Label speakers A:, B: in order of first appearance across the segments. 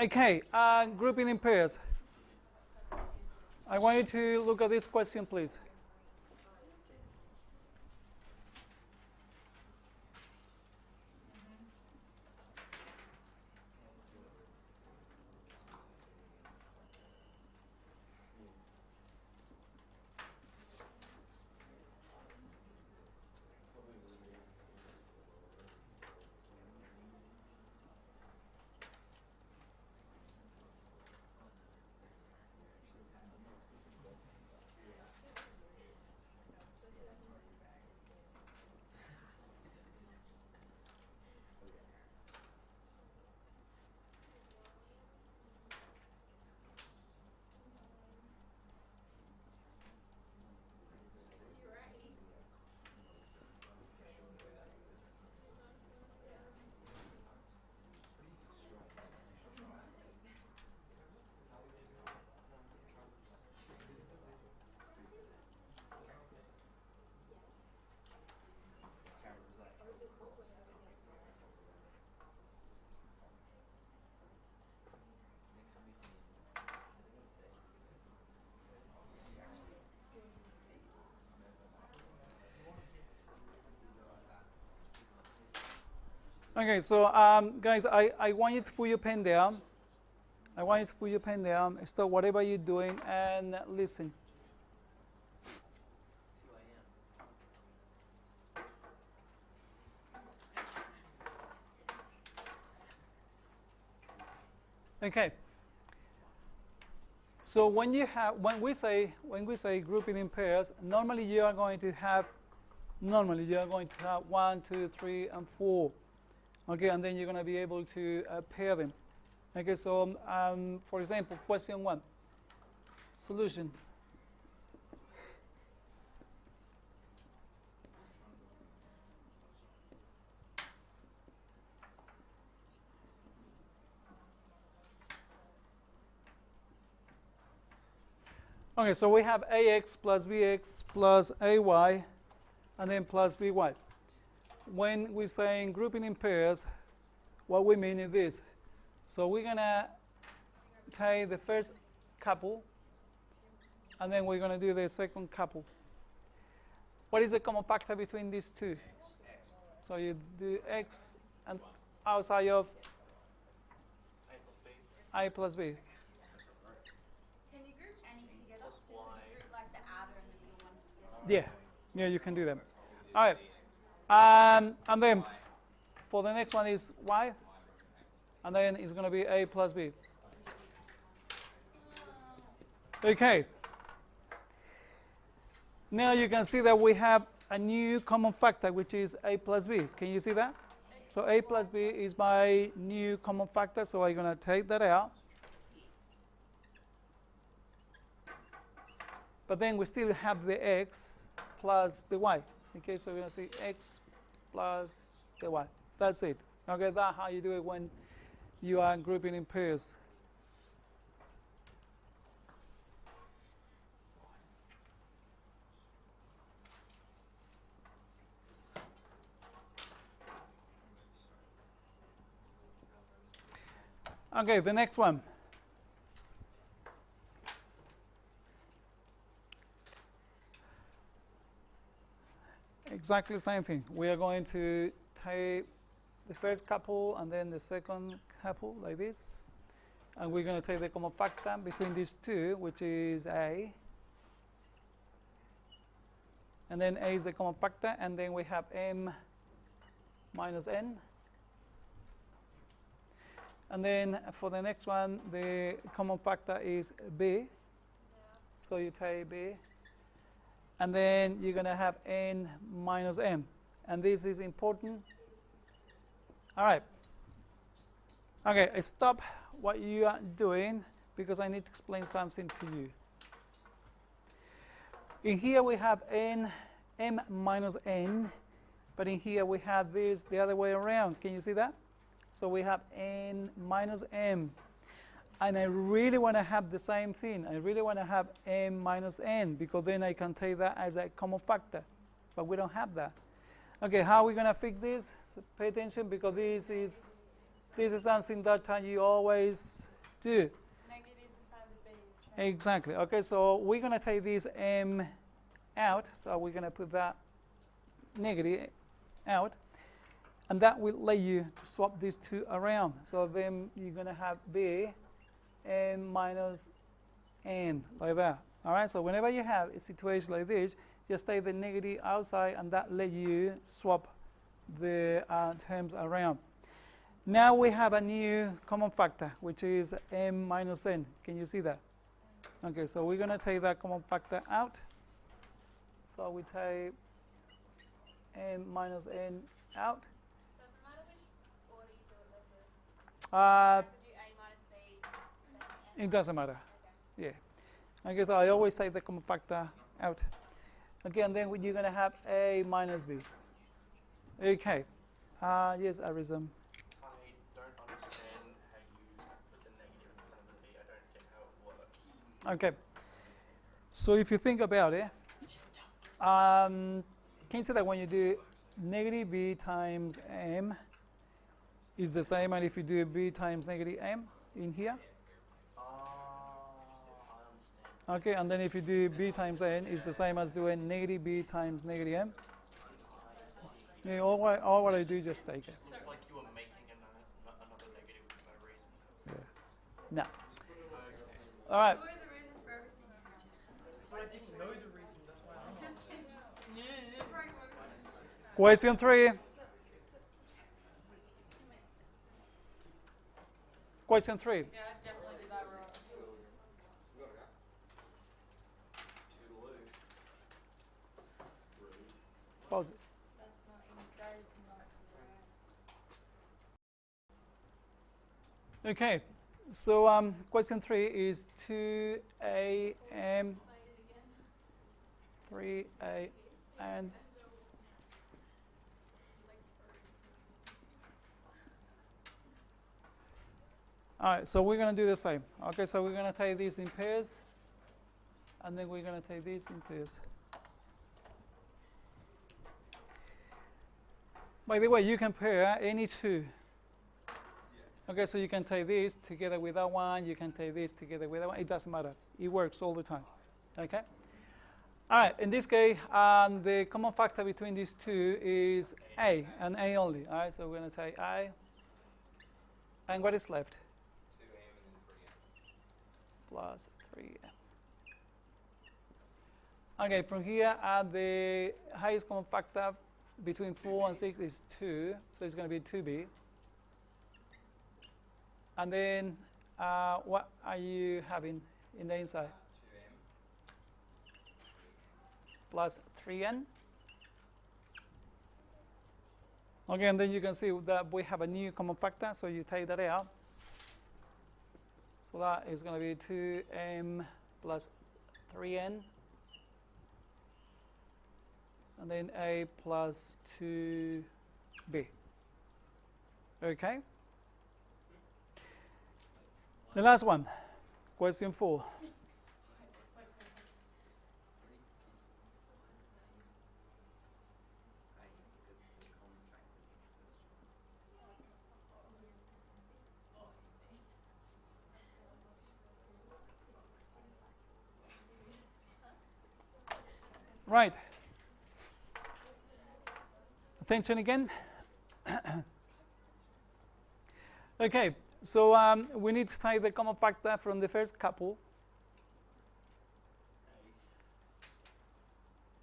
A: Okay, grouping in pairs. I want you to look at this question, please. Okay, so guys, I want you to put your pen down. I want you to put your pen down, stop whatever you're doing, and listen. Okay. So when we say grouping in pairs, normally you are going to have 1, 2, 3, and 4. Okay, and then you're going to be able to pair them. Okay, so for example, question 1, solution. Okay, so we have ax plus bx plus ay, and then plus by. When we're saying grouping in pairs, what we mean is this. So we're going to take the first couple, and then we're going to do the second couple. What is the common factor between these two?
B: X.
A: So you do x and outside of a plus b.
C: Can you group any together? So you can group like the outer and the middle ones together?
A: Yeah, you can do that. All right. And then for the next one is y, and then it's going to be a plus b. Okay. Now you can see that we have a new common factor, which is a plus b. Can you see that? So a plus b is my new common factor, so I'm going to take that out. But then we still have the x plus the y. Okay, so we're going to see x plus the y. That's it. Okay, that's how you do it when you are grouping in pairs. Okay, the next one. Exactly the same thing. We are going to take the first couple and then the second couple like this. And we're going to take the common factor between these two, which is a. And then a is the common factor, and then we have m minus n. And then for the next one, the common factor is b. So you take b. And then you're going to have n minus m. And this is important. All right. Okay, I stop what you are doing because I need to explain something to you. In here we have m minus n, but in here we have this the other way around. Can you see that? So we have n minus m. And I really want to have the same thing. I really want to have m minus n, because then I can take that as a common factor. But we don't have that. Okay, how are we going to fix this? So pay attention, because this is This is something that you always do.
C: Negative in front of the B.
A: Exactly. Okay, so we're going to take this m out. So we're going to put that negative out. And that will let you to swap these two around. So then you're going to have b n minus n, like that. All right, so whenever you have a situation like this, just take the negative outside, and that let you swap the terms around. Now we have a new common factor, which is m minus n. Can you see that? Okay, so we're going to take that common factor out. So we take m minus n out.
C: Doesn't matter which order you do it, does it? Do A minus B, then N.
A: It doesn't matter.
C: Okay.
A: Yeah. Okay, so I always take the common factor out. Okay, and then you're going to have a minus b. Okay. Yes, Arizam.
B: I don't understand how you put the negative in front of the b. I don't get how it works.
A: Okay. So if you think about it, can you say that when you do negative b times m is the same, and if you do b times negative m in here?
B: I understand.
A: Okay, and then if you do b times n is the same as doing negative b times negative m. Yeah, all what I do is just take it.
B: It's like you were making another negative for no reason.
A: Yeah. No.
B: Okay.
A: All right.
C: There's always a reason for everything.
B: But I didn't know the reason, that's why I'm
A: Question 3. Question 3.
C: Yeah, I definitely did that wrong.
A: Pause it.
C: That is not right.
A: Okay. So question 3 is 2am 3a and all right, so we're going to do the same. Okay, so we're going to take these in pairs, and then we're going to take these in pairs. By the way, you can pair any two. Okay, so you can take this together with that one, you can take this together with that one. It doesn't matter. It works all the time. Okay? All right, in this case, the common factor between these two is a, and a only. All right, so we're going to take I. And what is left? 2m and then 3m. Plus 3m. Okay, from here, the highest common factor between 4 and 6 is 2, so it's going to be 2b. And then what are you having in the inside? 2m plus 3n. Okay, and then you can see that we have a new common factor, so you take that out. So that is going to be 2m plus 3n. And then a plus 2b. Okay? The last one, question 4. Right. Attention again. Okay, so we need to take the common factor from the first couple.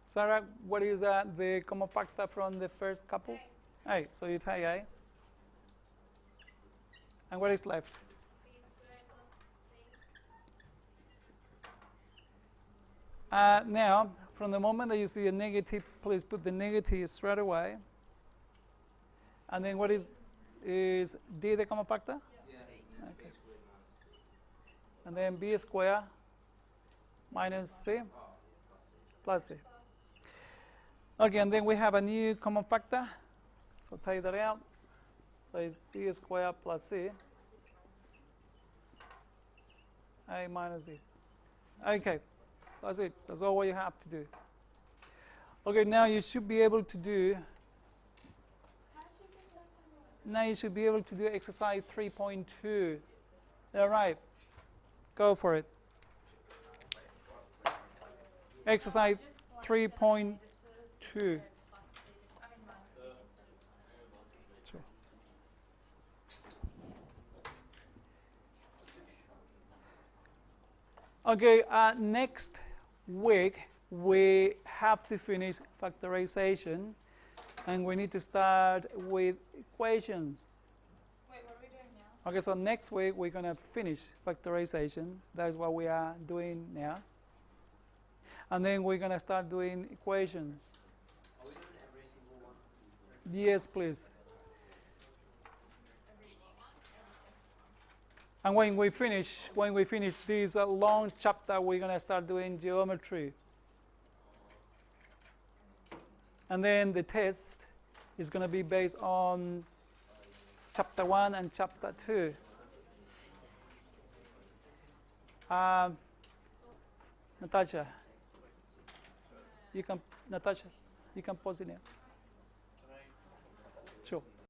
A: Sarah, what is the common factor from the first couple? A. So you take A. And what is left?
C: B squared plus C.
A: Now, from the moment that you see a negative, please put the negative straight away. And then what is D the common factor?
D: Yeah.
A: Okay. And then B squared minus C plus C. Okay, and then we have a new common factor. So take that out. So it's B squared plus C. A minus Z. Okay, that's it. That's all you have to do. Okay, now you should be able to do. now you should be able to do exercise 3.2. All right, go for it. Exercise 3.2. Sure. Okay, next week we have to finish factorization, and we need to start with equations.
C: Wait, what are we doing now?
A: Okay, so next week we're going to finish factorization. That is what we are doing now. And then we're going to start doing equations.
D: Are we doing every single one?
A: Yes, please. And when we finish this long chapter, we're going to start doing geometry. And then the test is going to be based on chapter 1 and chapter 2. Natasha, you can pause it now.
B: Can I?
A: Sure.